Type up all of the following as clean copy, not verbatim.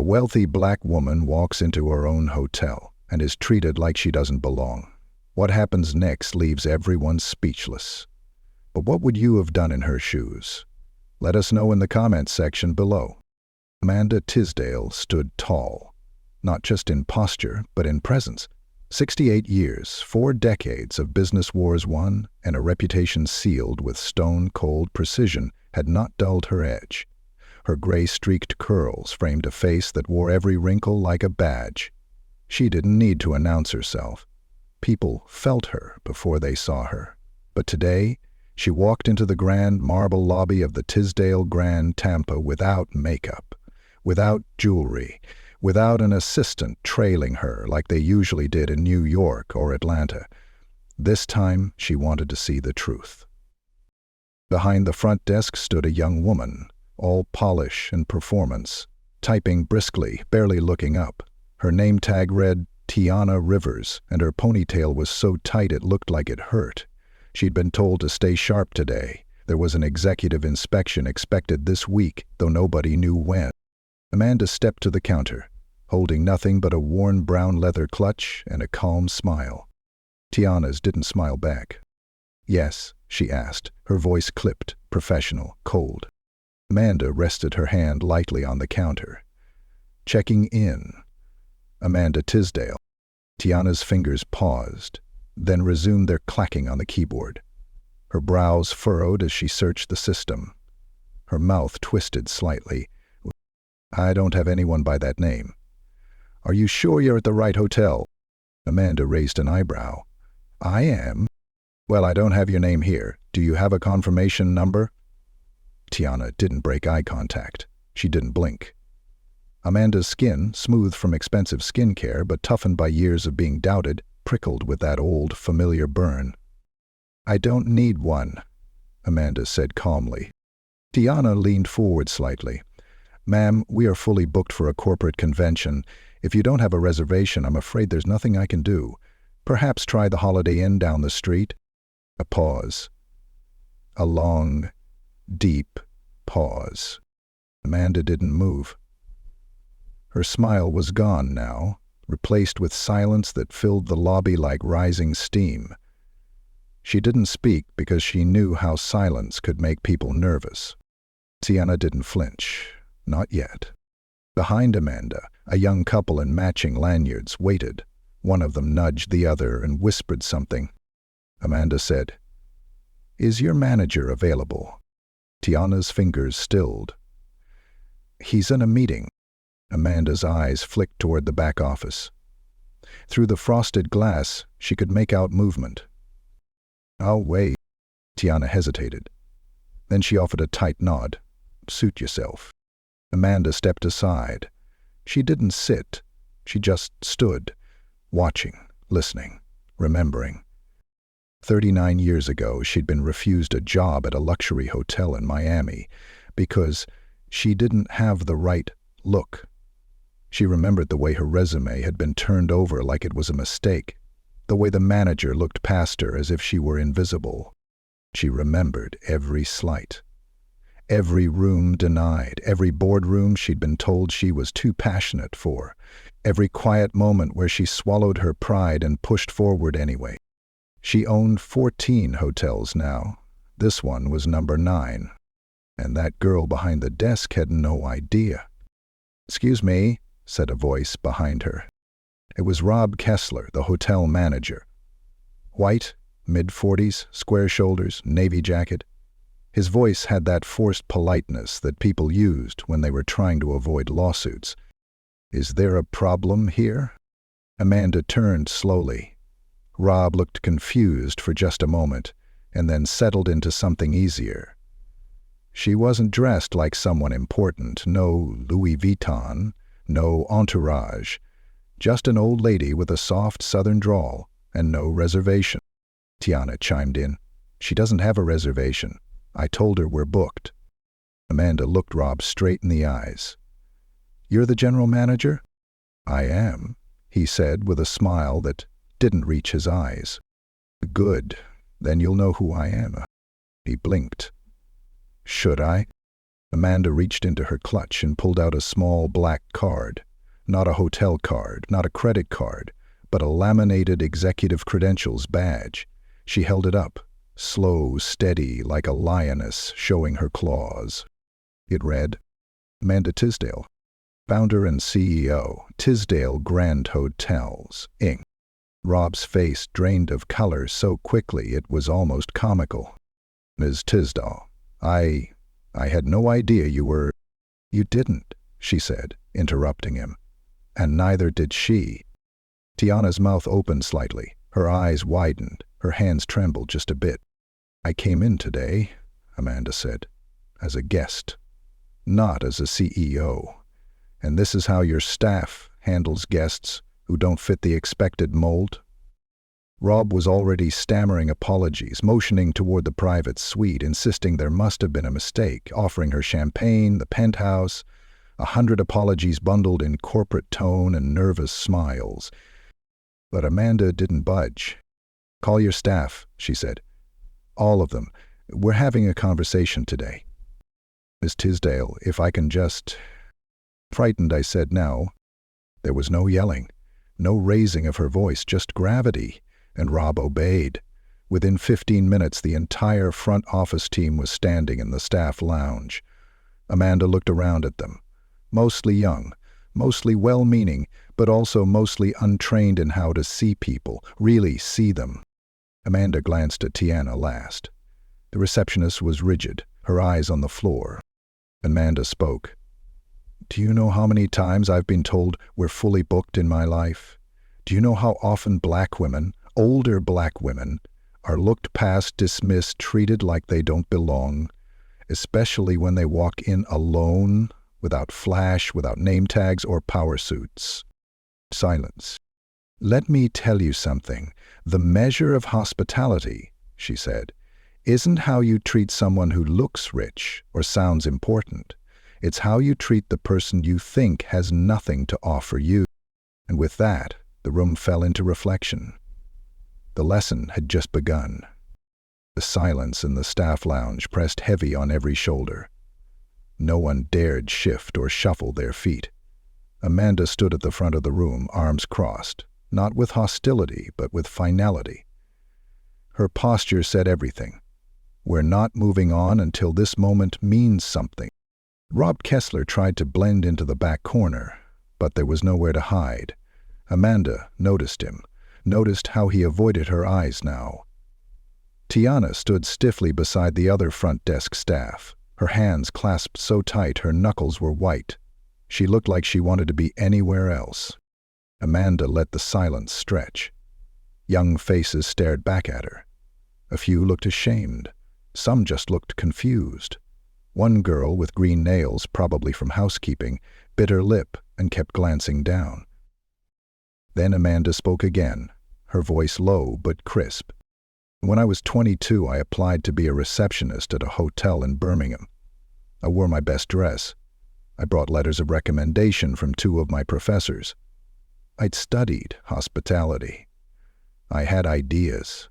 wealthy black woman walks into her own hotel and is treated like she doesn't belong. What happens next leaves everyone speechless. But what would you have done in her shoes? Let us know in the comments section below. Amanda Tisdale stood tall, not just in posture, but in presence. 68 years, 4 decades of business wars won, and a reputation sealed with stone-cold precision had not dulled her edge. Her gray-streaked curls framed a face that wore every wrinkle like a badge. She didn't need to announce herself. People felt her before they saw her. But today, she walked into the grand marble lobby of the Tisdale Grand Tampa without makeup, without jewelry, without an assistant trailing her like they usually did in New York or Atlanta. This time, she wanted to see the truth. Behind the front desk stood a young woman, all polish and performance, typing briskly, barely looking up. Her name tag read Tiana Rivers, and her ponytail was so tight it looked like it hurt. She'd been told to stay sharp today. There was an executive inspection expected this week, though nobody knew when. Amanda stepped to the counter, holding nothing but a worn brown leather clutch and a calm smile. Tiana's didn't smile back. "Yes?" she asked, her voice clipped, professional, cold. Amanda rested her hand lightly on the counter. "Checking in." Amanda Tisdale. Tiana's fingers paused, then resumed their clacking on the keyboard. Her brows furrowed as she searched the system. Her mouth twisted slightly. "I don't have anyone by that name." "Are you sure you're at the right hotel?" Amanda raised an eyebrow. "I am." "Well, I don't have your name here. Do you have a confirmation number?" Tiana didn't break eye contact. She didn't blink. Amanda's skin, smooth from expensive skincare but toughened by years of being doubted, prickled with that old, familiar burn. "I don't need one," Amanda said calmly. Tiana leaned forward slightly. "Ma'am, we are fully booked for a corporate convention. If you don't have a reservation, I'm afraid there's nothing I can do. Perhaps try the Holiday Inn down the street." A pause. A long, deep pause. Amanda didn't move. Her smile was gone now, replaced with silence that filled the lobby like rising steam. She didn't speak because she knew how silence could make people nervous. Tiana didn't flinch. Not yet. Behind Amanda, a young couple in matching lanyards waited. One of them nudged the other and whispered something. Amanda said, "Is your manager available?" Tiana's fingers stilled. "He's in a meeting." Amanda's eyes flicked toward the back office. Through the frosted glass, she could make out movement. "I'll wait." Tiana hesitated. Then she offered a tight nod. "Suit yourself." Amanda stepped aside. She didn't sit. She just stood, watching, listening, remembering. 39 years ago, she'd been refused a job at a luxury hotel in Miami because she didn't have the right look. She remembered the way her resume had been turned over like it was a mistake, the way the manager looked past her as if she were invisible. She remembered every slight. Every room denied, every boardroom she'd been told she was too passionate for, every quiet moment where she swallowed her pride and pushed forward anyway. She owned 14 hotels now. This one was number 9. And that girl behind the desk had no idea. "Excuse me," said a voice behind her. It was Rob Kessler, the hotel manager. White, mid-40s, square shoulders, navy jacket. His voice had that forced politeness that people used when they were trying to avoid lawsuits. "Is there a problem here?" Amanda turned slowly. Rob looked confused for just a moment, and then settled into something easier. She wasn't dressed like someone important, no Louis Vuitton, no entourage, just an old lady with a soft southern drawl and no reservation. Tiana chimed in. "She doesn't have a reservation. I told her we're booked." Amanda looked Rob straight in the eyes. "You're the general manager?" "I am," he said with a smile that didn't reach his eyes. "Good. Then you'll know who I am." He blinked. "Should I?" Amanda reached into her clutch and pulled out a small black card. Not a hotel card, not a credit card, but a laminated executive credentials badge. She held it up, slow, steady, like a lioness showing her claws. It read, Amanda Tisdale, founder and CEO, Tisdale Grand Hotels, Inc. Rob's face drained of color so quickly it was almost comical. Ms. Tisdale, I had no idea you were— You didn't, she said, interrupting him. And neither did she. Tiana's mouth opened slightly, her eyes widened, her hands trembled just a bit. I came in today, Amanda said, as a guest, not as a CEO. And this is how your staff handles guests who don't fit the expected mold? Rob was already stammering apologies, motioning toward the private suite, insisting there must have been a mistake, offering her champagne, the penthouse, 100 apologies bundled in corporate tone and nervous smiles. But Amanda didn't budge. Call your staff, she said. All of them. We're having a conversation today. Miss Tisdale, if I can just— Frightened, I said now. There was no yelling, no raising of her voice, just gravity, and Rob obeyed. Within 15 minutes, the entire front office team was standing in the staff lounge. Amanda looked around at them. Mostly young, mostly well-meaning, but also mostly untrained in how to see people, really see them. Amanda glanced at Tiana last. The receptionist was rigid, her eyes on the floor. Amanda spoke. Do you know how many times I've been told we're fully booked in my life? Do you know how often black women, older black women, are looked past, dismissed, treated like they don't belong, especially when they walk in alone, without flash, without name tags or power suits? Silence. Let me tell you something. The measure of hospitality, she said, isn't how you treat someone who looks rich or sounds important. It's how you treat the person you think has nothing to offer you. And with that, the room fell into reflection. The lesson had just begun. The silence in the staff lounge pressed heavy on every shoulder. No one dared shift or shuffle their feet. Amanda stood at the front of the room, arms crossed, not with hostility, but with finality. Her posture said everything. We're not moving on until this moment means something. Rob Kessler tried to blend into the back corner, but there was nowhere to hide. Amanda noticed him, noticed how he avoided her eyes now. Tiana stood stiffly beside the other front desk staff, her hands clasped so tight her knuckles were white. She looked like she wanted to be anywhere else. Amanda let the silence stretch. Young faces stared back at her. A few looked ashamed. Some just looked confused. One girl with green nails, probably from housekeeping, bit her lip and kept glancing down. Then Amanda spoke again, her voice low but crisp. When I was 22, I applied to be a receptionist at a hotel in Birmingham. I wore my best dress. I brought letters of recommendation from 2 of my professors. I'd studied hospitality. I had ideas.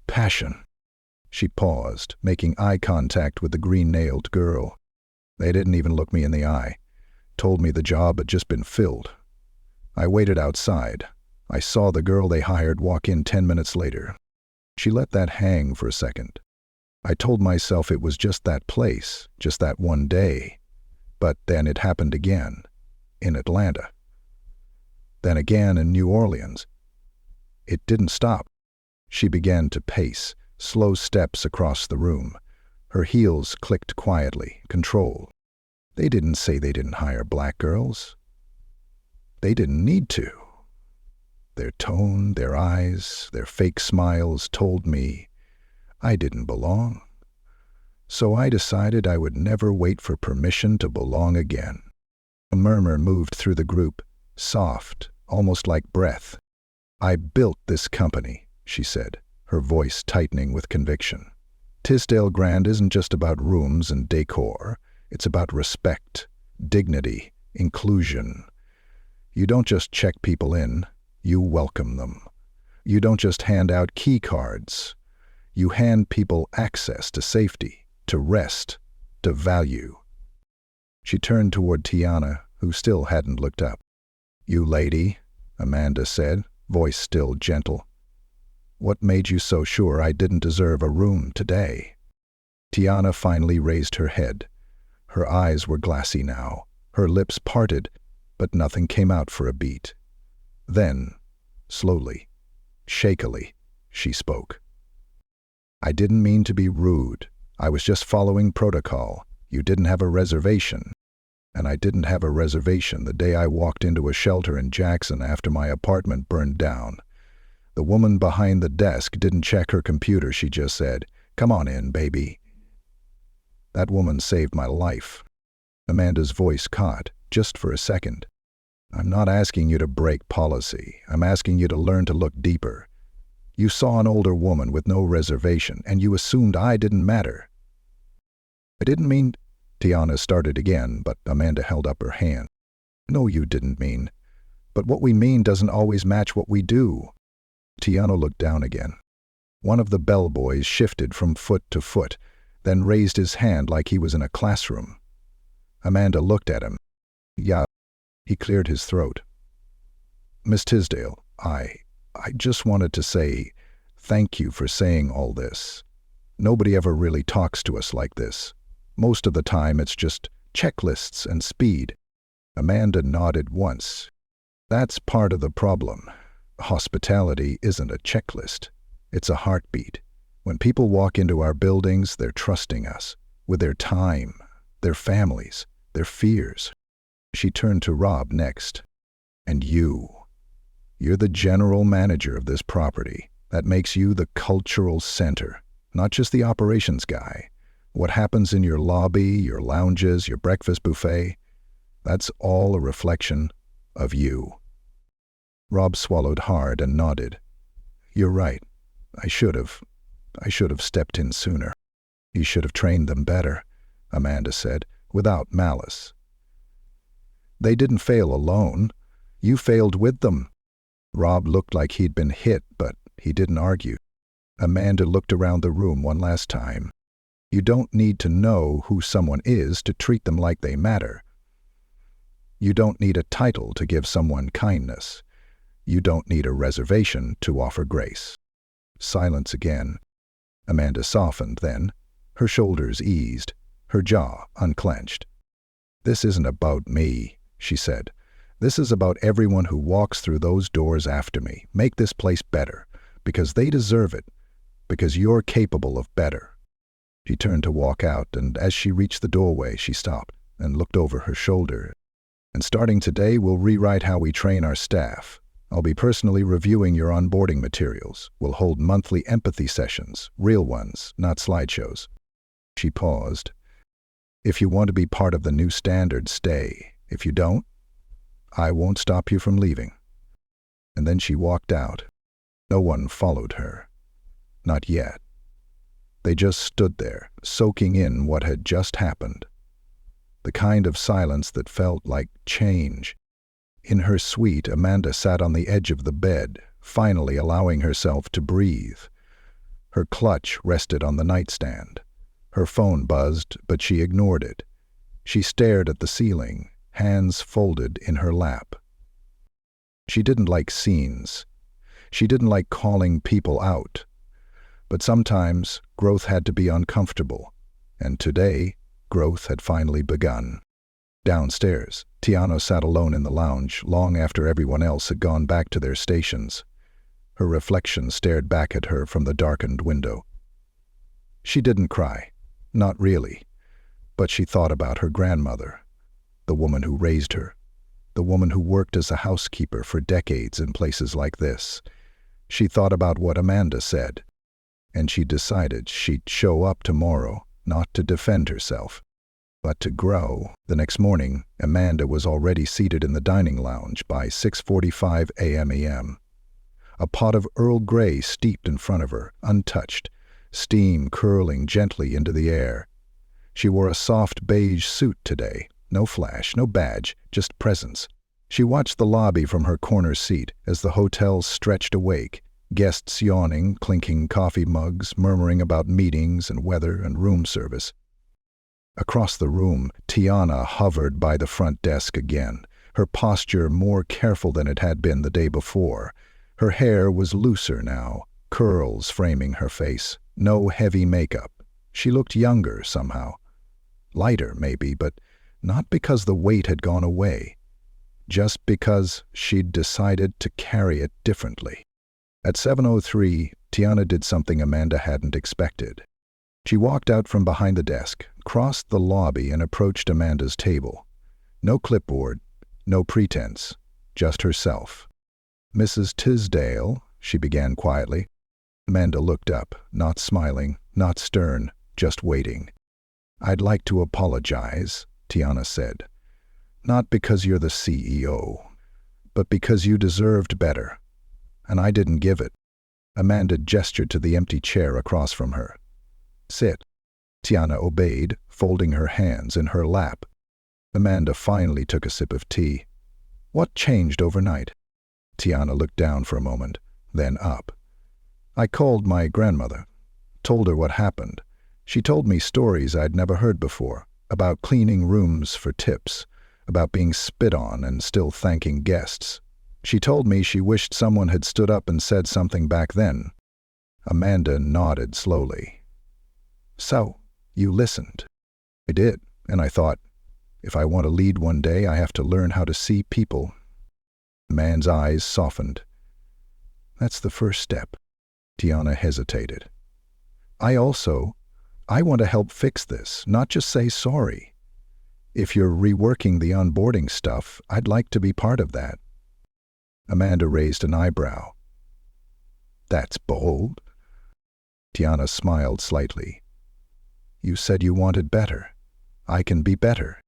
Passion. She paused, making eye contact with the green-nailed girl. They didn't even look me in the eye. Told me the job had just been filled. I waited outside. I saw the girl they hired walk in 10 minutes later. She let that hang for a second. I told myself it was just that place, just that one day. But then it happened again, in Atlanta. Then again in New Orleans. It didn't stop. She began to pace, slow steps across the room. Her heels clicked quietly, controlled. They didn't say they didn't hire black girls. They didn't need to. Their tone, their eyes, their fake smiles told me I didn't belong. So I decided I would never wait for permission to belong again. A murmur moved through the group, soft, almost like breath. I built this company, she said, her voice tightening with conviction. Tisdale Grand isn't just about rooms and decor. It's about respect, dignity, inclusion. You don't just check people in, you welcome them. You don't just hand out key cards. You hand people access to safety, to rest, to value. She turned toward Tiana, who still hadn't looked up. "You lady," Amanda said, voice still gentle. "What made you so sure I didn't deserve a room today?" Tiana finally raised her head. Her eyes were glassy now, her lips parted, but nothing came out for a beat. Then, slowly, shakily, she spoke. "I didn't mean to be rude. I was just following protocol. You didn't have a reservation. And I didn't have a reservation the day I walked into a shelter in Jackson after my apartment burned down. The woman behind the desk didn't check her computer. She just said, 'Come on in, baby.' That woman saved my life." Amanda's voice caught, just for a second. "I'm not asking you to break policy. I'm asking you to learn to look deeper. You saw an older woman with no reservation, and you assumed I didn't matter." "I didn't mean—" Tiana started again, but Amanda held up her hand. "No, you didn't mean. But what we mean doesn't always match what we do." Tiana looked down again. One of the bellboys shifted from foot to foot, then raised his hand like he was in a classroom. Amanda looked at him. "Yeah." He cleared his throat. "Miss Tisdale, I just wanted to say thank you for saying all this. Nobody ever really talks to us like this. Most of the time it's just checklists and speed." Amanda nodded once. "That's part of the problem. Hospitality isn't a checklist. It's a heartbeat. When people walk into our buildings, they're trusting us, with their time, their families, their fears." She turned to Rob next. "And you're the general manager of this property. That makes you the cultural center, not just the operations guy. What happens in your lobby, your lounges, your breakfast buffet, that's all a reflection of you." Rob swallowed hard and nodded. "You're right. I should have stepped in sooner." "You should have trained them better," Amanda said, without malice. "They didn't fail alone. You failed with them." Rob looked like he'd been hit, but he didn't argue. Amanda looked around the room one last time. "You don't need to know who someone is to treat them like they matter. You don't need a title to give someone kindness. You don't need a reservation to offer grace." Silence again. Amanda softened then. Her shoulders eased, her jaw unclenched. "This isn't about me," she said. "This is about everyone who walks through those doors after me. Make this place better, because they deserve it, because you're capable of better." She turned to walk out, and as she reached the doorway, she stopped and looked over her shoulder. "And starting today, we'll rewrite how we train our staff. I'll be personally reviewing your onboarding materials. We'll hold monthly empathy sessions, real ones, not slideshows." She paused. "If you want to be part of the new standard, stay. If you don't, I won't stop you from leaving." And then she walked out. No one followed her. Not yet. They just stood there, soaking in what had just happened. The kind of silence that felt like change. In her suite, Amanda sat on the edge of the bed, finally allowing herself to breathe. Her clutch rested on the nightstand. Her phone buzzed, but she ignored it. She stared at the ceiling, hands folded in her lap. She didn't like scenes. She didn't like calling people out. But sometimes growth had to be uncomfortable, and today growth had finally begun. Downstairs, Tiana sat alone in the lounge long after everyone else had gone back to their stations. Her reflection stared back at her from the darkened window. She didn't cry, not really, but she thought about her grandmother, the woman who raised her, the woman who worked as a housekeeper for decades in places like this. She thought about what Amanda said, and she decided she'd show up tomorrow, not to defend herself, but to grow. The next morning, Amanda was already seated in the dining lounge by 6:45 a.m. A pot of Earl Grey steeped in front of her, untouched, steam curling gently into the air. She wore a soft beige suit today, no flash, no badge, just presence. She watched the lobby from her corner seat as the hotel stretched awake, guests yawning, clinking coffee mugs, murmuring about meetings and weather and room service. Across the room, Tiana hovered by the front desk again, her posture more careful than it had been the day before. Her hair was looser now, curls framing her face, no heavy makeup. She looked younger somehow. Lighter, maybe, but not because the weight had gone away. Just because she'd decided to carry it differently. At 7:03, Tiana did something Amanda hadn't expected. She walked out from behind the desk, crossed the lobby, and approached Amanda's table. No clipboard, no pretense, just herself. "Mrs. Tisdale," she began quietly. Amanda looked up, not smiling, not stern, just waiting. "I'd like to apologize," Tiana said. "Not because you're the CEO, but because you deserved better. And I didn't give it." Amanda gestured to the empty chair across from her. "Sit." Tiana obeyed, folding her hands in her lap. Amanda finally took a sip of tea. "What changed overnight?" Tiana looked down for a moment, then up. "I called my grandmother, told her what happened. She told me stories I'd never heard before, about cleaning rooms for tips, about being spit on and still thanking guests. She told me she wished someone had stood up and said something back then." Amanda nodded slowly. "So, you listened." "I did, and I thought, if I want to lead one day, I have to learn how to see people." The man's eyes softened. "That's the first step." Tiana hesitated. I want to help fix this, not just say sorry. If you're reworking the onboarding stuff, I'd like to be part of that." Amanda raised an eyebrow. "That's bold." Tiana smiled slightly. "You said you wanted better. I can be better."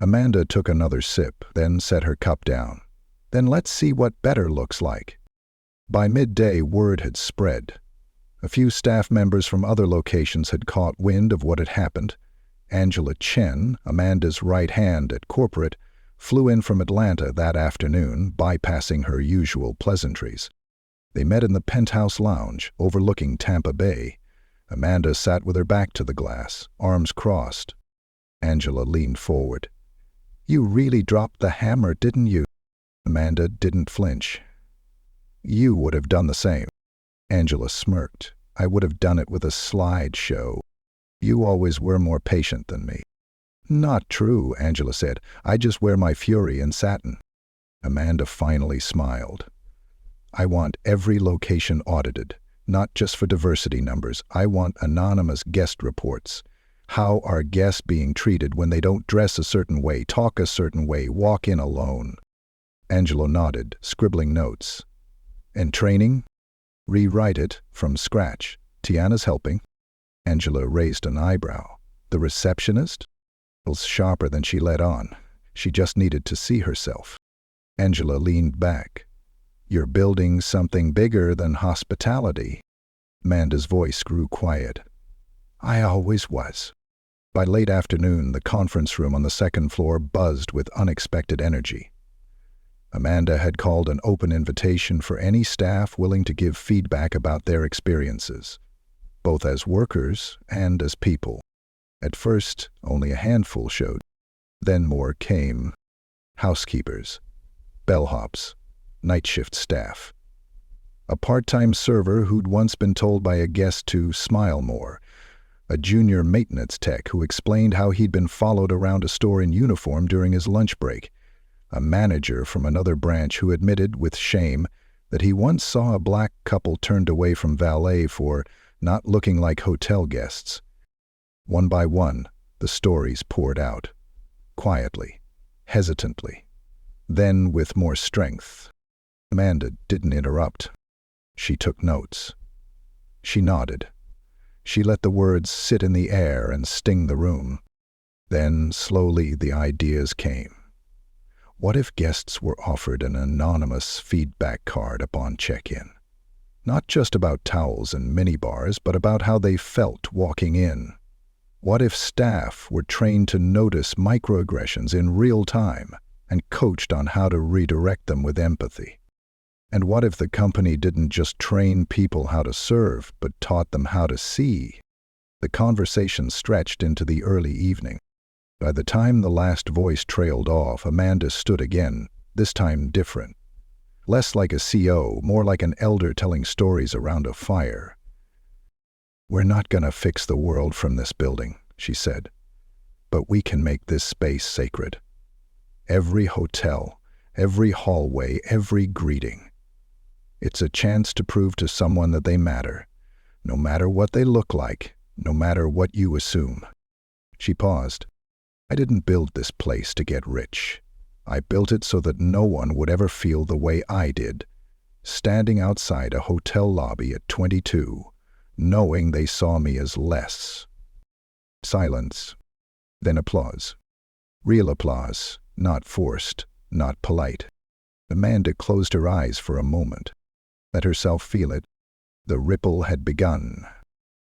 Amanda took another sip, then set her cup down. "Then let's see what better looks like." By midday, word had spread. A few staff members from other locations had caught wind of what had happened. Angela Chen, Amanda's right hand at corporate, flew in from Atlanta that afternoon, bypassing her usual pleasantries. They met in the penthouse lounge, overlooking Tampa Bay. Amanda sat with her back to the glass, arms crossed. Angela leaned forward. "You really dropped the hammer, didn't you?" Amanda didn't flinch. "You would have done the same." Angela smirked. "I would have done it with a slideshow. You always were more patient than me." "Not true," Angela said. "I just wear my fury in satin." Amanda finally smiled. "I want every location audited, not just for diversity numbers. I want anonymous guest reports. How are guests being treated when they don't dress a certain way, talk a certain way, walk in alone?" Angela nodded, scribbling notes. "And training?" "Rewrite it from scratch. Tiana's helping." Angela raised an eyebrow. "The receptionist?" It was sharper than she let on. She just needed to see herself. Angela leaned back. "You're building something bigger than hospitality." Amanda's voice grew quiet. "I always was." By late afternoon, the conference room on the second floor buzzed with unexpected energy. Amanda had called an open invitation for any staff willing to give feedback about their experiences, both as workers and as people. At first, only a handful showed. Then more came. Housekeepers, bellhops, night shift staff. A part-time server who'd once been told by a guest to smile more. A junior maintenance tech who explained how he'd been followed around a store in uniform during his lunch break. A manager from another branch who admitted with shame that he once saw a black couple turned away from valet for not looking like hotel guests. One by one, the stories poured out. Quietly, hesitantly. Then with more strength. Amanda didn't interrupt. She took notes. She nodded. She let the words sit in the air and sting the room. Then, slowly, the ideas came. What if guests were offered an anonymous feedback card upon check-in? Not just about towels and minibars, but about how they felt walking in. What if staff were trained to notice microaggressions in real time and coached on how to redirect them with empathy? And what if the company didn't just train people how to serve, but taught them how to see? The conversation stretched into the early evening. By the time the last voice trailed off, Amanda stood again, this time different. Less like a CO, more like an elder telling stories around a fire. "We're not gonna fix the world from this building," she said, "but we can make this space sacred. Every hotel, every hallway, every greeting. It's a chance to prove to someone that they matter, no matter what they look like, no matter what you assume." She paused. "I didn't build this place to get rich. I built it so that no one would ever feel the way I did, standing outside a hotel lobby at 22, knowing they saw me as less." Silence. Then applause. Real applause, not forced, not polite. Amanda closed her eyes for a moment. Let herself feel it. The ripple had begun.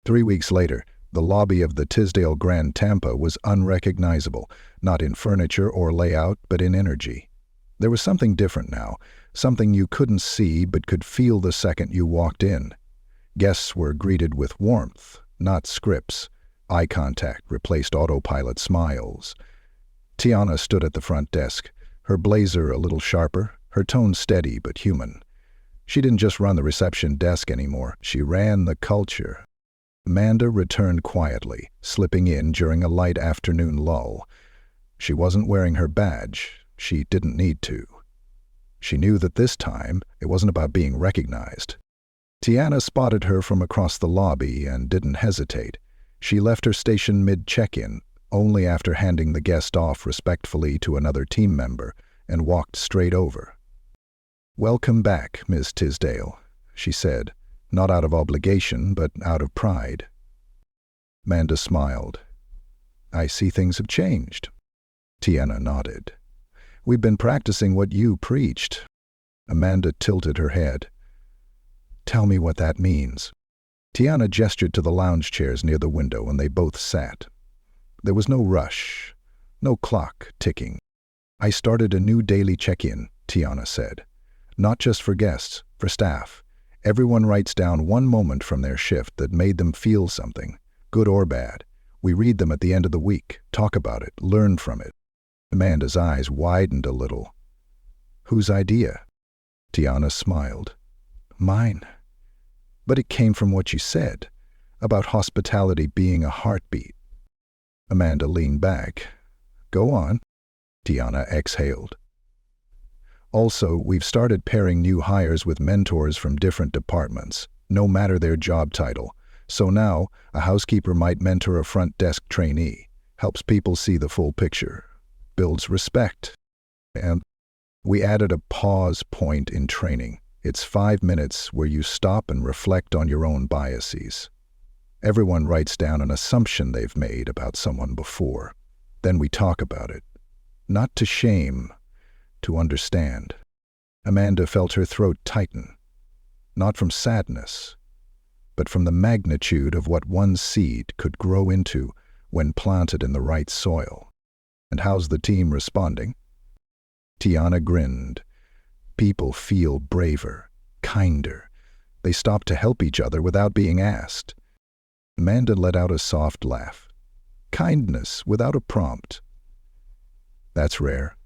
3 weeks later, the lobby of the Tisdale Grand Tampa was unrecognizable, not in furniture or layout, but in energy. There was something different now, something you couldn't see but could feel the second you walked in. Guests were greeted with warmth, not scripts. Eye contact replaced autopilot smiles. Tiana stood at the front desk, her blazer a little sharper, her tone steady but human. She didn't just run the reception desk anymore, she ran the culture. Amanda returned quietly, slipping in during a light afternoon lull. She wasn't wearing her badge. She didn't need to. She knew that this time it wasn't about being recognized. Tiana spotted her from across the lobby and didn't hesitate. She left her station mid-check-in, only after handing the guest off respectfully to another team member, and walked straight over. "Welcome back, Miss Tisdale," she said. Not out of obligation, but out of pride. Amanda smiled. "I see things have changed." Tiana nodded. "We've been practicing what you preached." Amanda tilted her head. "Tell me what that means." Tiana gestured to the lounge chairs near the window, and they both sat. There was no rush, no clock ticking. "I started a new daily check-in," Tiana said. "Not just for guests, for staff. Everyone writes down one moment from their shift that made them feel something, good or bad. We read them at the end of the week, talk about it, learn from it." Amanda's eyes widened a little. "Whose idea?" Tiana smiled. "Mine. But it came from what you said, about hospitality being a heartbeat." Amanda leaned back. "Go on." Tiana exhaled. "Also, we've started pairing new hires with mentors from different departments, no matter their job title. So now, a housekeeper might mentor a front desk trainee, helps people see the full picture, builds respect. And we added a pause point in training. It's 5 minutes where you stop and reflect on your own biases. Everyone writes down an assumption they've made about someone before. Then we talk about it. Not to shame, to understand." Amanda felt her throat tighten, not from sadness, but from the magnitude of what one seed could grow into when planted in the right soil. "And how's the team responding?" Tiana grinned. "People feel braver, kinder. They stop to help each other without being asked." Amanda let out a soft laugh. "Kindness without a prompt. That's rare."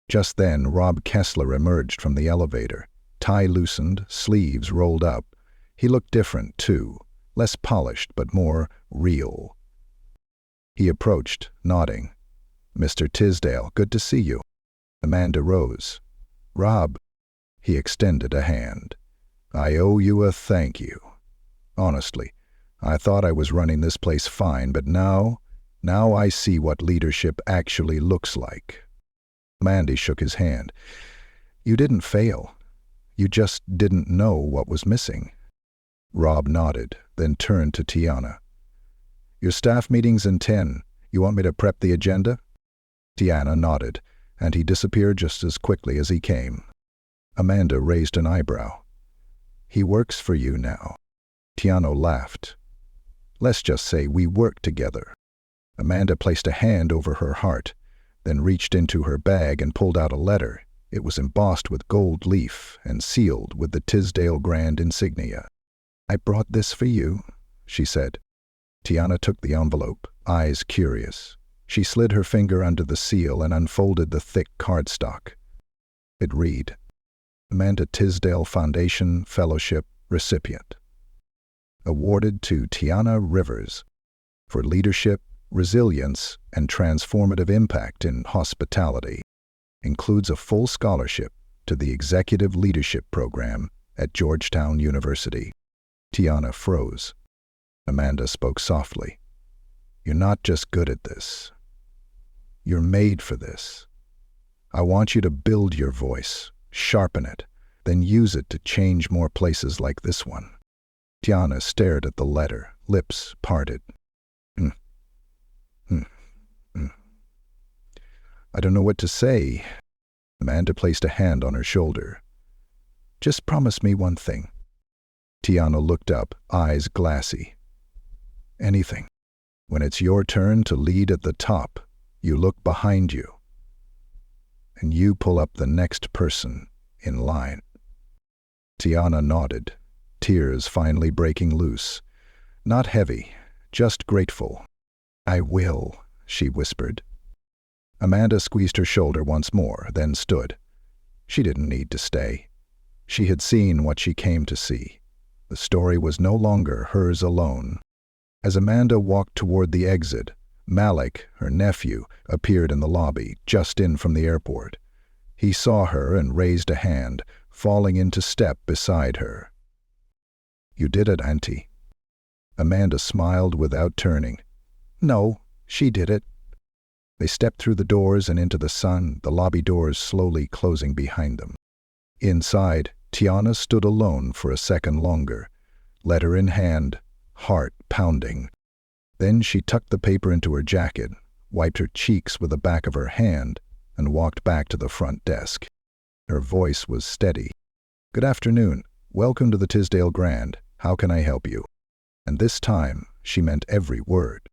Just then, Rob Kessler emerged from the elevator, tie loosened, sleeves rolled up. He looked different, too, less polished but more real. He approached, nodding. "Mr. Tisdale, good to see you." Amanda rose. "Rob." He extended a hand. "I owe you a thank you. Honestly, I thought I was running this place fine, but now I see what leadership actually looks like." Mandy shook his hand. "You didn't fail. You just didn't know what was missing." Rob nodded, then turned to Tiana. "Your staff meeting's in 10. You want me to prep the agenda?" Tiana nodded, and he disappeared just as quickly as he came. Amanda raised an eyebrow. "He works for you now." Tiana laughed. "Let's just say we work together." Amanda placed a hand over her heart, then reached into her bag and pulled out a letter. It was embossed with gold leaf and sealed with the Tisdale Grand insignia. "I brought this for you," she said. Tiana took the envelope, eyes curious. She slid her finger under the seal and unfolded the thick cardstock. It read, Amanda Tisdale Foundation Fellowship Recipient. Awarded to Tiana Rivers for leadership, resilience, and transformative impact in hospitality. Includes a full scholarship to the Executive Leadership Program at Georgetown University. Tiana froze. Amanda spoke softly. You're not just good at this. You're made for this. I want you to build your voice, sharpen it, then use it to change more places like this one. Tiana stared at the letter, lips parted. I don't know what to say. Amanda placed a hand on her shoulder. Just promise me one thing. Tiana looked up, eyes glassy. Anything. When it's your turn to lead at the top, you look behind you, and you pull up the next person in line. Tiana nodded, tears finally breaking loose. Not heavy, just grateful. I will, she whispered. Amanda squeezed her shoulder once more, then stood. She didn't need to stay. She had seen what she came to see. The story was no longer hers alone. As Amanda walked toward the exit, Malik, her nephew, appeared in the lobby, just in from the airport. He saw her and raised a hand, falling into step beside her. You did it, Auntie. Amanda smiled without turning. No, she did it. They stepped through the doors and into the sun, the lobby doors slowly closing behind them. Inside, Tiana stood alone for a second longer, letter in hand, heart pounding. Then she tucked the paper into her jacket, wiped her cheeks with the back of her hand, and walked back to the front desk. Her voice was steady. Good afternoon. Welcome to the Tisdale Grand. How can I help you? And this time, she meant every word.